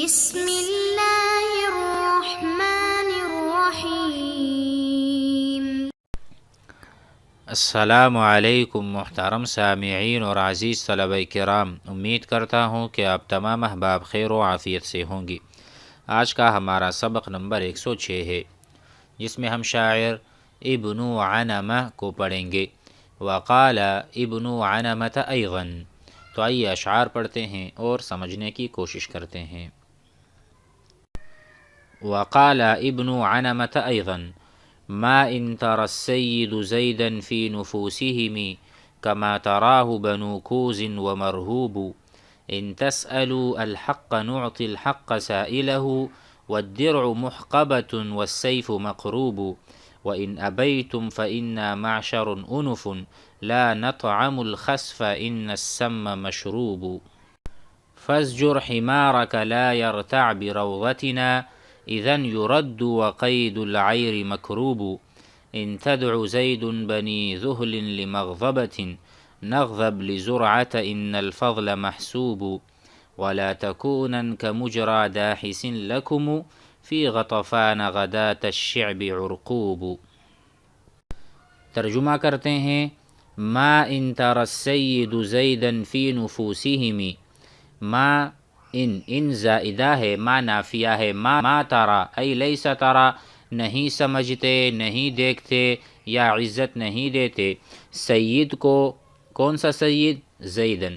بسم اللہ الرحمن الرحیم۔ السلام علیکم محترم سامعین اور عزیز طلبہ کرام، امید کرتا ہوں کہ آپ تمام احباب خیر و عافیت سے ہوں گی۔ آج کا ہمارا سبق نمبر 106 ہے، جس میں ہم شاعر ابن عنمہ کو پڑھیں گے۔ وقال ابن عنمہ ایضا، تو آئیے اشعار پڑھتے ہیں اور سمجھنے کی کوشش کرتے ہیں۔ وقال ابن عنمہ ایضا ما ان ترى السيد زيدا في نفوسهم كما تراه بنو كوز ومرهوب إن تسألوا الحق نعطي الحق سائله والدرع محقبة والسيف مقروب وإن أبيتم فإنا معشر أنف لا نطعم الخسف إن السم مشروب فازجر حمارك لا يرتع بروضتنا إذن يرد وقيد العير مكروب إن تدع زيد بني ذهل لمغضبة نغضب لزرعة إن الفضل محسوب ولا تكونن كمجرى داحس لكم في غطفان غداة الشعب عرقوب۔ ترجمہ کرتے ہیں، ما ان ترى السيد زيدا في نفوسهم، ما ان زائدہ ہے، ما نافیہ ہے، ما ترى ای لیس ترى، نہیں سمجھتے، نہیں دیکھتے یا عزت نہیں دیتے سید کو۔ کون سا سید؟ زیدن،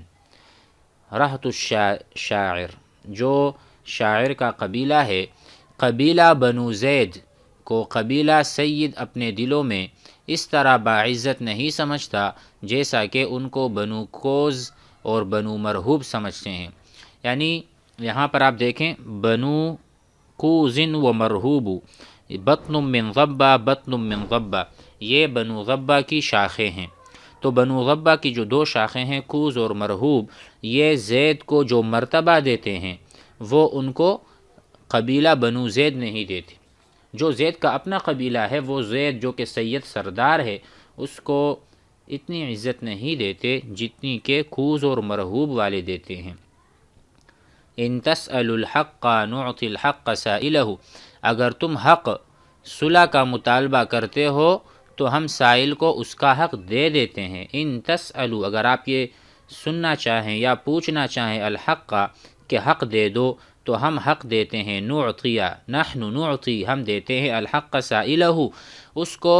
رہط الشاعر، جو شاعر کا قبیلہ ہے۔ قبیلہ بنو زید کو قبیلہ سید اپنے دلوں میں اس طرح باعزت نہیں سمجھتا جیسا کہ ان کو بنو کوز اور بنو مرحوب سمجھتے ہیں۔ یعنی یہاں پر آپ دیکھیں، بنو کوز و مرحوب، بطن من ضبہ بطن من ضبہ، یہ بنو ضبہ کی شاخیں ہیں۔ تو بنو ضبہ کی جو دو شاخیں ہیں، کوز اور مرحوب، یہ زید کو جو مرتبہ دیتے ہیں وہ ان کو قبیلہ بنو زید نہیں دیتے۔ جو زید کا اپنا قبیلہ ہے، وہ زید جو کہ سید سردار ہے، اس کو اتنی عزت نہیں دیتے جتنی کہ کوز اور مرحوب والے دیتے ہیں۔ ان تسألوا الحق نعطي الحق سائلہ، اگر تم حق صلح کا مطالبہ کرتے ہو تو ہم سائل کو اس کا حق دے دیتے ہیں۔ ان تسألوا، اگر آپ یہ سننا چاہیں یا پوچھنا چاہیں الحق کا کہ حق دے دو، تو ہم حق دیتے ہیں۔ نعطی، نحن نعطی، ہم دیتے ہیں الحق سائلہ، اس کو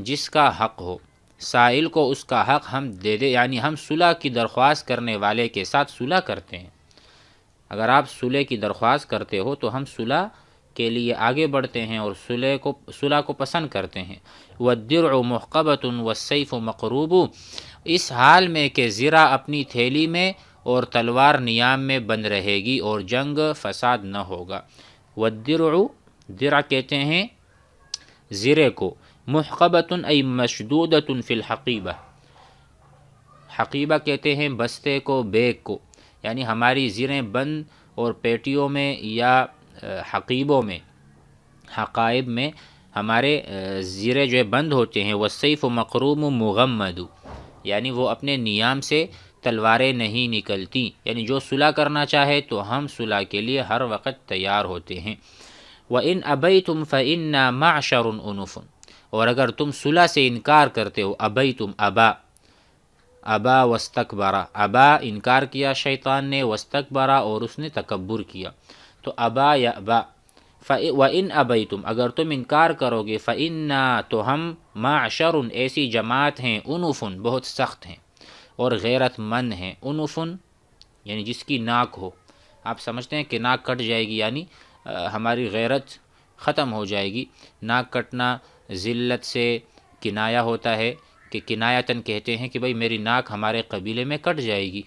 جس کا حق ہو۔ سائل کو اس کا حق ہم دے دیں، یعنی ہم صلح کی درخواست کرنے والے کے ساتھ صلح کرتے ہیں۔ اگر آپ صلح کی درخواست کرتے ہو تو ہم صلح کے لیے آگے بڑھتے ہیں اور صلح کو پسند کرتے ہیں۔ والدرع محقبۃ والسیف مقروب، اس حال میں کہ زرہ اپنی تھیلی میں اور تلوار نیام میں بند رہے گی اور جنگ فساد نہ ہوگا۔ والدرع، درع کہتے ہیں زرے کو، محقبۃ ای مشدودۃ فی الحقیبہ، حقیبہ کہتے ہیں بستے کو، بیگ کو، یعنی ہماری زریں بند اور پیٹیوں میں یا حقیبوں میں، حقائب میں ہمارے زرے جو ہے بند ہوتے ہیں۔ والسیف مقروم مغمد، یعنی وہ اپنے نیام سے تلواریں نہیں نکلتی، یعنی جو صلح کرنا چاہے تو ہم صلح کے لیے ہر وقت تیار ہوتے ہیں۔ وَإِنْ أَبَيْتُمْ فَإِنَّا مَعْشَرٌ أُنُفٌ، اور اگر تم صلح سے انکار کرتے ہو، ابیتم، ابا واستکبرا، ابا انکار کیا شیطان نے، واستکبرا اور اس نے تکبر کیا، تو ابا یا ابا۔ وَإِنْ أَبَيْتُمْ، اگر تم انکار کرو گے، فَإِنَّا، تو ہم معشر، ایسی جماعت ہیں، انف، بہت سخت ہیں اور غیرت مند ہیں۔ انف یعنی جس کی ناک ہو، آپ سمجھتے ہیں کہ ناک کٹ جائے گی یعنی ہماری غیرت ختم ہو جائے گی۔ ناک کٹنا ذلت سے کنایا ہوتا ہے، کہ کنایتاً کہتے ہیں کہ بھئی میری ناک ہمارے قبیلے میں کٹ جائے گی،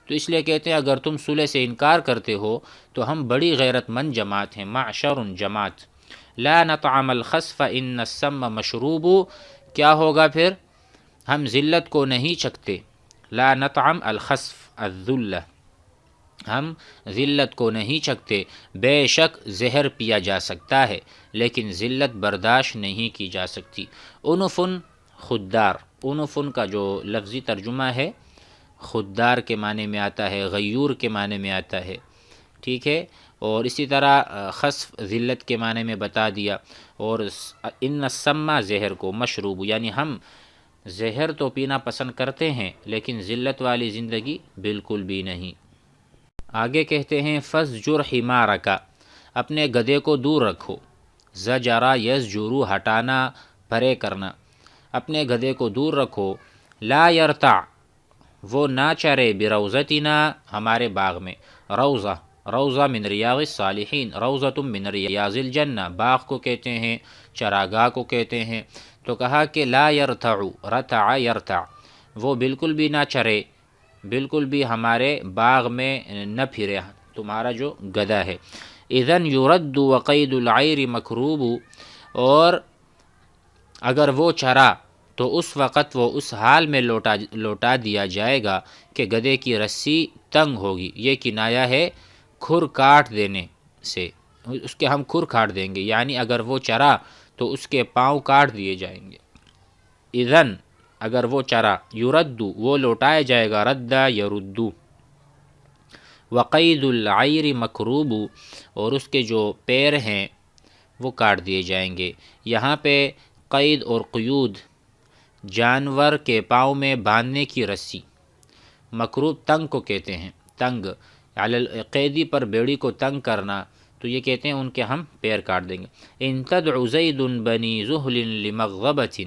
تو اس لیے کہتے ہیں اگر تم صلح سے انکار کرتے ہو تو ہم بڑی غیرت مند جماعت ہیں، معشر جماعت۔ لا نطعم الخسف ان السم مشروب، کیا ہوگا پھر؟ ہم ذلت کو نہیں چکھتے، لا نطعم الخسف الذلہ، ہم ذلت کو نہیں چکھتے، بے شک زہر پیا جا سکتا ہے لیکن ذلت برداشت نہیں کی جا سکتی۔ انفن، خوددار، انفن کا جو لفظی ترجمہ ہے خوددار کے معنی میں آتا ہے، غیور کے معنی میں آتا ہے، ٹھیک ہے۔ اور اسی طرح خسف ذلت کے معنی میں بتا دیا، اور ان السما زہر کو، مشروب یعنی ہم زہر تو پینا پسند کرتے ہیں لیکن ذلت والی زندگی بالکل بھی نہیں۔ آگے کہتے ہیں فَزْجُرْ حِمَارَكَ، اپنے گدھے کو دور رکھو، زجرا یزجرو ہٹانا، پرے کرنا، اپنے گدھے کو دور رکھو، لا یرتع وہ نہ چرے بروضتنا ہمارے باغ میں، روضہ روضہ من ریاض الصالحین، روضۃ من ریاض الجنہ، باغ کو کہتے ہیں، چراگاہ کو کہتے ہیں۔ تو کہا کہ لا یرتع، رتع یرتع، وہ بالکل بھی نہ چرے، بالکل بھی ہمارے باغ میں نہ پھرے تمہارا جو گدھا ہے۔ اذن یرد وقید العیر مکروب، اور اگر وہ چرا تو اس وقت وہ اس حال میں لوٹا دیا جائے گا کہ گدھے کی رسی تنگ ہوگی۔ یہ کنایا ہے کھر کاٹ دینے سے، اس کے ہم کھر کاٹ دیں گے، یعنی اگر وہ چرا تو اس کے پاؤں کاٹ دیے جائیں گے۔ اذن اگر وہ چرا، یردو وہ لوٹایا جائے گا، ردا یردو، وقید العیر مکروب اور اس کے جو پیر ہیں وہ کاٹ دیے جائیں گے۔ یہاں پہ قید اور قیود جانور کے پاؤں میں باندھنے کی رسی، مکروب تنگ کو کہتے ہیں، تنگ قیدی پر بیڑی کو تنگ کرنا، تو یہ کہتے ہیں ان کے ہم پیر کاٹ دیں گے۔ ان تدع زید بنی زحل لمغضبۃ،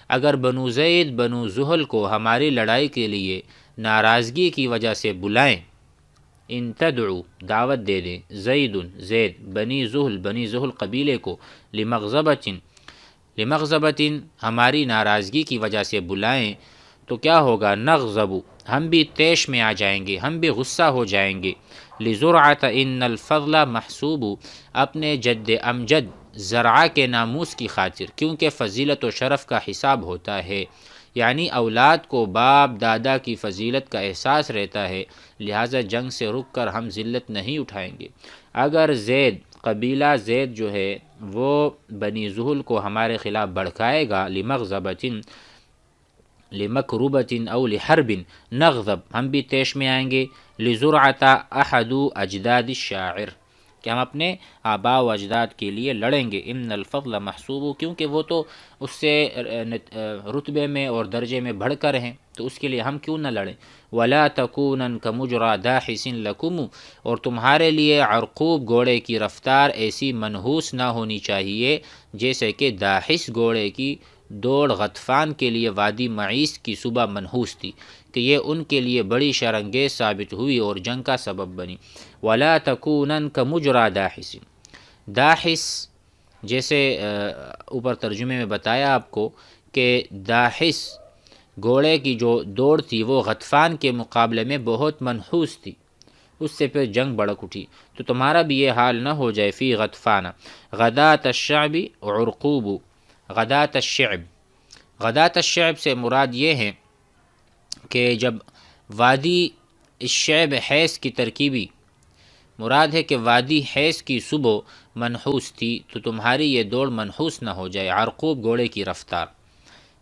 اگر بنو زید بنو زحل کو ہماری لڑائی کے لیے ناراضگی کی وجہ سے بلائیں، ان تدعو دعوت دے دیں، زید زید بنی زحل قبیلے کو، لمغضبۃ لمغضبۃ ہماری ناراضگی کی وجہ سے بلائیں، تو کیا ہوگا، نغضب ہم بھی طیش میں آ جائیں گے، ہم بھی غصہ ہو جائیں گے۔ لزرعۃ ان الفضل محسوب، اپنے جد امجد زرعہ کے ناموس کی خاطر، کیونکہ فضیلت و شرف کا حساب ہوتا ہے، یعنی اولاد کو باپ دادا کی فضیلت کا احساس رہتا ہے، لہٰذا جنگ سے رک کر ہم ذلت نہیں اٹھائیں گے۔ اگر زید قبیلہ زید جو ہے وہ بنی زحل کو ہمارے خلاف بھڑکائے گا، لمغضبۃ لمکروبۃ او لحرب، نغضب ہم بھی طیش میں آئیں گے، لزرعۃ احد اجداد الشاعر کہ ہم اپنے آباء و اجداد کے لیے لڑیں گے، ان الفضل محسوب کیونکہ وہ تو اس سے رتبے میں اور درجے میں بڑھ کر ہیں، تو اس کے لیے ہم کیوں نہ لڑیں۔ ولا تکونن کمجری داحس لکم، اور تمہارے لیے عرقوب گھوڑے کی رفتار ایسی منحوس نہ ہونی چاہیے جیسے کہ داحس گھوڑے کی دوڑ غطفان کے لیے وادی معیس کی صبح منحوس تھی، کہ یہ ان کے لیے بڑی شرانگیز ثابت ہوئی اور جنگ کا سبب بنی۔ ولا تکونن کمجری داحس، داحس جیسے اوپر ترجمے میں بتایا آپ کو کہ داحس گھوڑے کی جو دوڑ تھی وہ غطفان کے مقابلے میں بہت منحوس تھی، اس سے پھر جنگ بڑک اٹھی، تو تمہارا بھی یہ حال نہ ہو جائے۔ فی غطفان غدات الشعب عرقوب، غدات الشعب، غدات الشعب سے مراد یہ ہے کہ جب وادی الشعب حیض کی ترکیبی مراد ہے کہ وادی حیض کی صبح منحوس تھی، تو تمہاری یہ دوڑ منحوس نہ ہو جائے۔ عرقوب گھوڑے کی رفتار،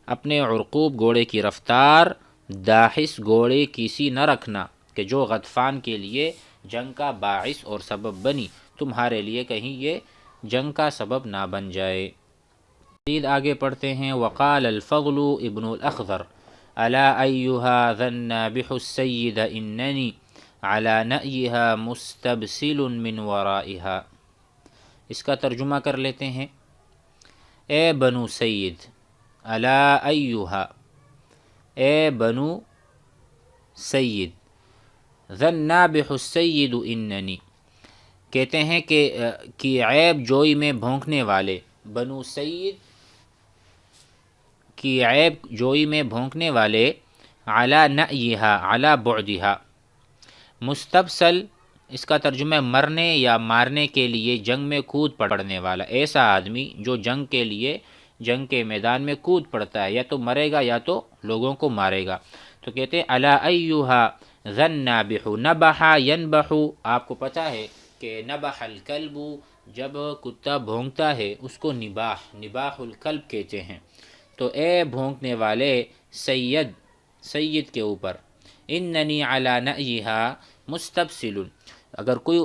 اپنے عرقوب گھوڑے کی رفتار داحس گھوڑے کی سی نہ رکھنا کہ جو غطفان کے لیے جنگ کا باعث اور سبب بنی، تمہارے لیے کہیں یہ جنگ کا سبب نہ بن جائے۔ مزید آگے پڑھتے ہیں، وقال الفضل ابن الاخضر الا ایھا ذا النابح السید اننی علی نأیھا مستبسل من ورائھا۔ اس کا ترجمہ کر لیتے ہیں، اے بنو سید، الا ایھا، اے بنو سید، ذا النابح السید اننی، کہتے ہیں کہ عیب جوئی میں بھونکنے والے، بنو سید کی عیب جوئی میں بھونکنے والے، علی نأیھا علی بعدھا، مستبسل اس کا ترجمہ ہے مرنے یا مارنے کے لیے جنگ میں کود پڑنے والا، ایسا آدمی جو جنگ کے لیے جنگ کے میدان میں کود پڑتا ہے، یا تو مرے گا یا تو لوگوں کو مارے گا۔ تو کہتے ہیں الا ایھا ذا النابح، نبح ینبح، آپ کو پتہ ہے کہ نبح الکلب، جب کتا بھونکتا ہے اس کو نباح الکلب کہتے ہیں۔ تو اے بھونکنے والے سید کے اوپر، اننی علی نأیھا مستبسل، اگر کوئی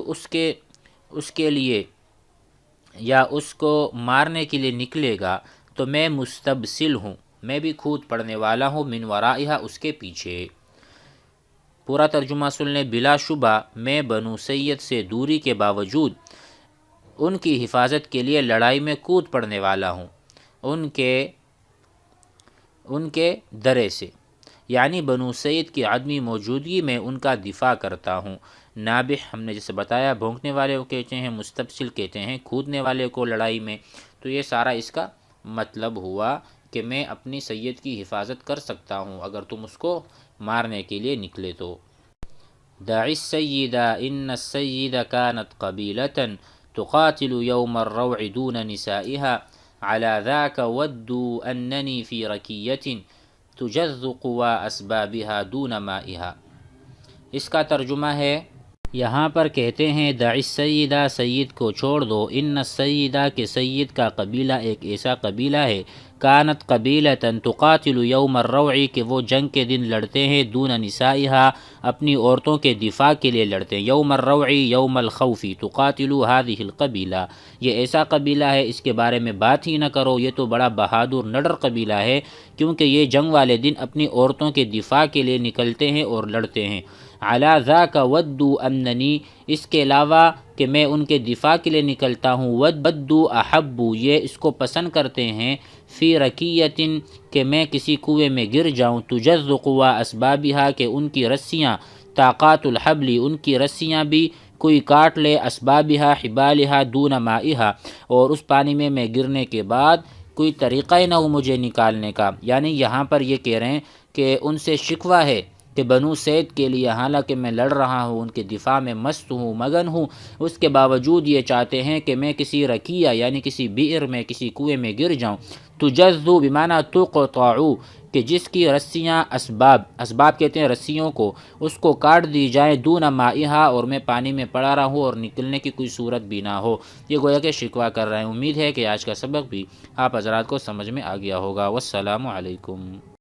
اس کے لیے یا اس کو مارنے کے لیے نکلے گا تو میں مستبسل ہوں، میں بھی کھود پڑنے والا ہوں، من ورائہا، اس کے پیچھے۔ پورا ترجمہ سن لیں۔ بلا شبہ میں بنو سید سے دوری کے باوجود ان کی حفاظت کے لیے لڑائی میں کود پڑنے والا ہوں، ان کے درے سے، یعنی بنو سید کی عدمی موجودگی میں ان کا دفاع کرتا ہوں۔ نابح ہم نے جیسے بتایا بھونکنے والے کو کہتے ہیں، مستبسل کہتے ہیں کودنے والے کو لڑائی میں، تو یہ سارا اس کا مطلب ہوا کہ میں اپنی سید کی حفاظت کر سکتا ہوں اگر تم اس کو مارنے کے لیے نکلے تو۔ دع السید ان السید كانت قبیلة تقاتل یوم الروع دون نسائها على ذاك ودوا اننی فی رکیة تجذ قوى اسبابها دون مائها۔ اس کا ترجمہ ہے، یہاں پر کہتے ہیں دع السیدہ، سید کو چھوڑ دو، ان السیدہ کہ سید کا قبیلہ ایک ایسا قبیلہ ہے، کانت قبیلۃ تقاتل یوم الروع کہ وہ جنگ کے دن لڑتے ہیں، دون نسائها اپنی عورتوں کے دفاع کے لیے لڑتے ہیں، یوم الروع یوم الخوف، تقاتل هذه القبیلہ، یہ ایسا قبیلہ ہے اس کے بارے میں بات ہی نہ کرو، یہ تو بڑا بہادر نڈر قبیلہ ہے، کیونکہ یہ جنگ والے دن اپنی عورتوں کے دفاع کے لیے نکلتے ہیں اور لڑتے ہیں۔ علی ذاک ودوا اننی، اس کے علاوہ کہ میں ان کے دفاع کے لیے نکلتا ہوں، ودوا احب، یہ اس کو پسند کرتے ہیں، فی رکیۃ کہ میں کسی کنویں میں گر جاؤں، تجذ قوی اسبابها کہ ان کی رسیاں، طاقات الحبل ان کی رسیاں بھی کوئی کاٹ لے، اسبابها حبالها دون مائها اور اس پانی میں گرنے کے بعد کوئی طریقہ ہی نہ ہو مجھے نکالنے کا۔ یعنی یہاں پر یہ کہہ رہے ہیں کہ ان سے شکوہ ہے کہ بنو سید کے لیے حالانکہ میں لڑ رہا ہوں، ان کے دفاع میں مست ہوں، مگن ہوں، اس کے باوجود یہ چاہتے ہیں کہ میں کسی رکیہ یعنی کسی بئر میں، کسی کنویں میں گر جاؤں۔ تجذو بمعنی تقطع کہ جس کی رسیاں اسباب کہتے ہیں رسیوں کو، اس کو کاٹ دی جائیں، دون مائها اور میں پانی میں پڑا رہا ہوں اور نکلنے کی کوئی صورت بھی نہ ہو۔ یہ گویا کہ شکوہ کر رہے ہیں۔ امید ہے کہ آج کا سبق بھی آپ حضرات کو سمجھ میں آ گیا ہوگا۔ والسلام علیکم۔